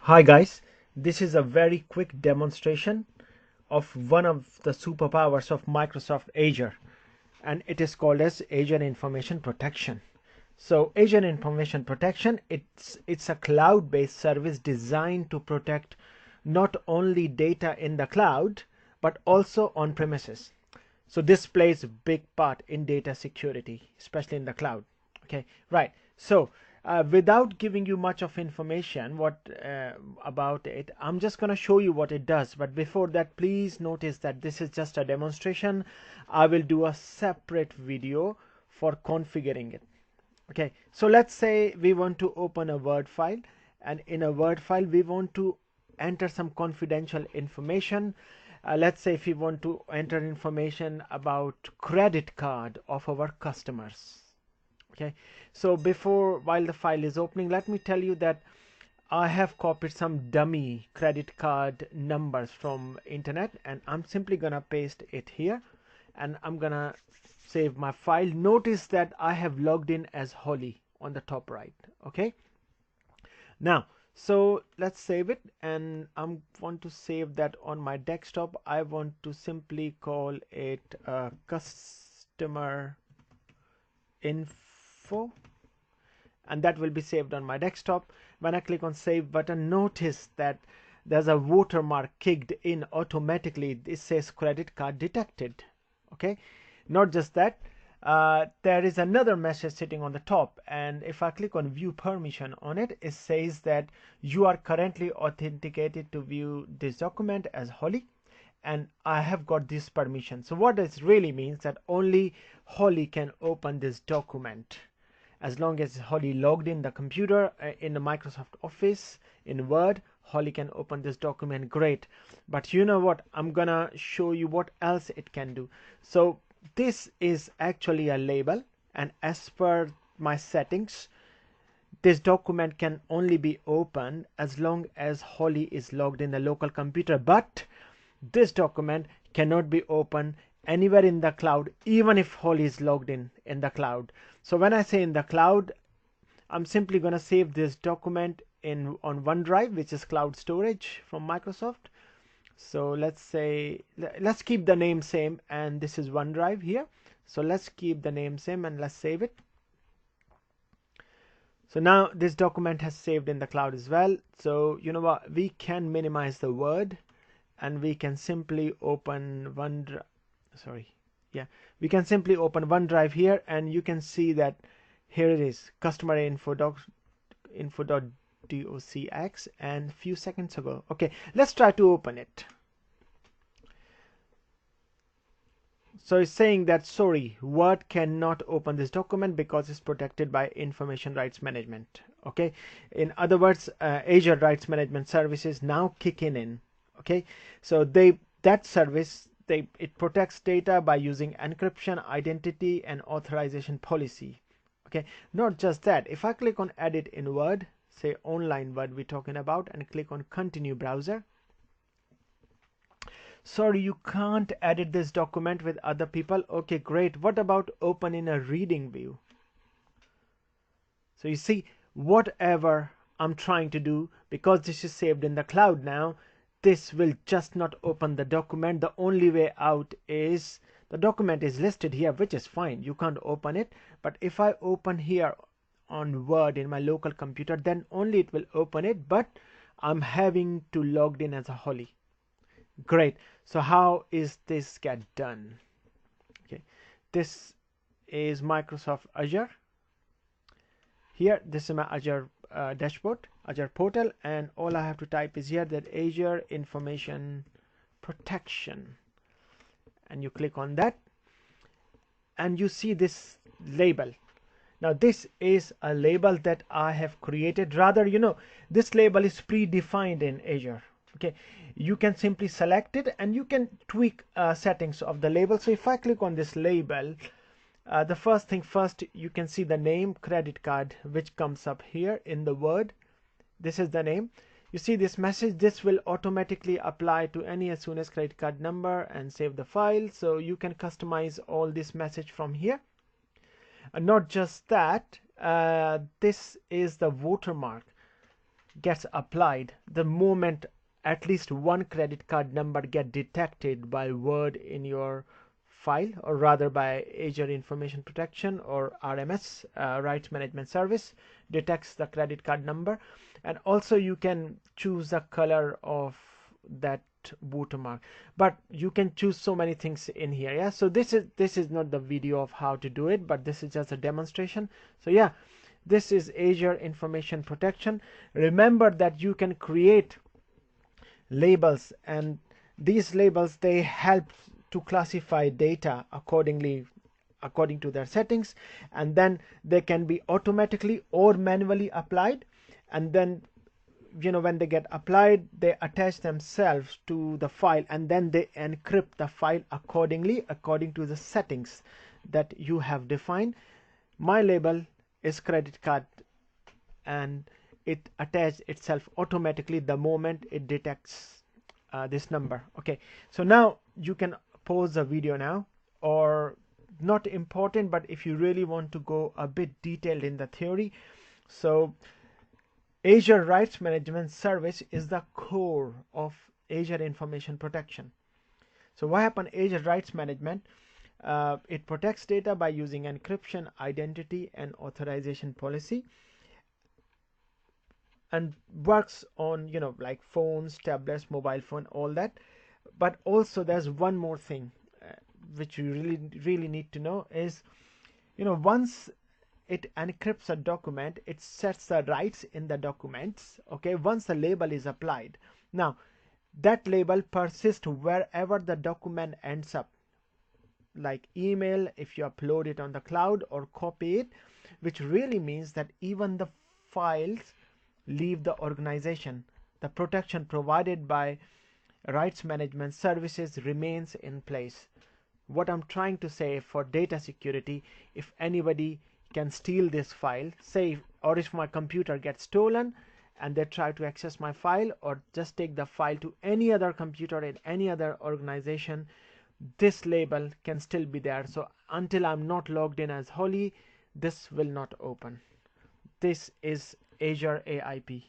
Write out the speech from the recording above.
Hi guys, this is a very quick demonstration of one of the superpowers of Microsoft Azure, and it is called as Azure Information Protection. So Azure Information Protection, it's a cloud-based service designed to protect not only data in the cloud but also on premises. So this plays a big part in data security, especially in the cloud. Okay, right. So without giving you much of information about it, I'm just going to show you what it does. But before that, please notice that this is just a demonstration. I will do a separate video for configuring it. Okay, so let's say we want to open a Word file, and in a Word file we want to enter some confidential information. Let's say if we want to enter information about credit card of our customers. Okay, so while the file is opening, let me tell you that I have copied some dummy credit card numbers from internet, and I'm simply gonna paste it here, and I'm gonna save my file. Notice that I have logged in as Holly on the top right. Okay, now so let's save it, and I want to save that on my desktop. I want to simply call it customer info, and that will be saved on my desktop. When I click on save button, notice that there's a watermark kicked in automatically. It says credit card detected. Okay, not just that, there is another message sitting on the top, and if I click on view permission on it, it says that you are currently authenticated to view this document as Holly, and I have got this permission. So what this really means that only Holly can open this document. As long as Holly logged in the computer in the Microsoft Office in Word, Holly can open this document. Great. But you know what? I'm gonna show you what else it can do. So this is actually a label, and as per my settings, this document can only be opened as long as Holly is logged in the local computer. But this document cannot be opened anywhere in the cloud, even if Holly is logged in the cloud. So when I say in the cloud, I'm simply going to save this document on OneDrive, which is cloud storage from Microsoft. So let's keep the name same, and this is OneDrive here. So let's keep the name same and let's save it. So now this document has saved in the cloud as well. So you know what, we can minimize the word, and we can simply open OneDrive. We can simply open OneDrive here, and you can see that here it is, customer info.docx, and few seconds ago. Okay, let's try to open it. So it's saying that sorry, Word cannot open this document because it's protected by information rights management. Okay, in other words, Azure Rights Management Services now kick in. Okay, so that service, it protects data by using encryption, identity, and authorization policy. Okay, not just that, if I click on edit in Word, say online Word we're talking about, and click on continue browser, sorry, you can't edit this document with other people. Okay, great. What about open in a reading view? So you see, whatever I'm trying to do, because this is saved in the cloud now, this will just not open the document. The only way out is, the document is listed here, which is fine, you can't open it, but if I open here on Word in my local computer, then only it will open it, but I'm having to log in as a Holly. Great. So how is this get done? Okay, this is Microsoft Azure. Here, this is my Azure dashboard, Azure portal, and all I have to type is here that Azure Information Protection, and you click on that, and you see this label. Now this is a label that I have created. Rather, you know, this label is predefined in Azure. Okay, you can simply select it, and you can tweak settings of the label. So if I click on this label, the first thing first, you can see the name credit card, which comes up here in the Word. This is the name. You see this message, this will automatically apply to any as soon as credit card number, and save the file. So you can customize all this message from here. And not just that, this is the watermark. gets applied, the moment at least one credit card number get detected by word in your file, or rather by Azure Information Protection or RMS, Rights Management Service, detects the credit card number. And also you can choose the color of that watermark, but you can choose so many things in here. Yeah, so this is not the video of how to do it, but this is just a demonstration. So yeah, this is Azure Information Protection. Remember that you can create labels, and these labels, they help to classify data accordingly, according to their settings, and then they can be automatically or manually applied. And then, when they get applied, they attach themselves to the file, and then they encrypt the file accordingly, according to the settings that you have defined. My label is credit card, and it attaches itself automatically the moment it detects this number. Okay, so now you can pause the video now, or not important, but if you really want to go a bit detailed in the theory. So Azure Rights Management Service is the core of Azure Information Protection. So what happened? Azure Rights Management, it protects data by using encryption, identity, and authorization policy, and works on, like phones, tablets, mobile phone, all that. But also there's one more thing which you really need to know is, once it encrypts a document, it sets the rights in the documents. Okay, once the label is applied, now that label persists wherever the document ends up, like email if you upload it on the cloud, or copy it, which really means that even the files leave the organization, the protection provided by rights management services remains in place. What I'm trying to say, for data security, if anybody can steal this file, say, or if my computer gets stolen and they try to access my file, or just take the file to any other computer in any other organization, this label can still be there. So until I'm not logged in as Holly, this will not open. This is Azure AIP.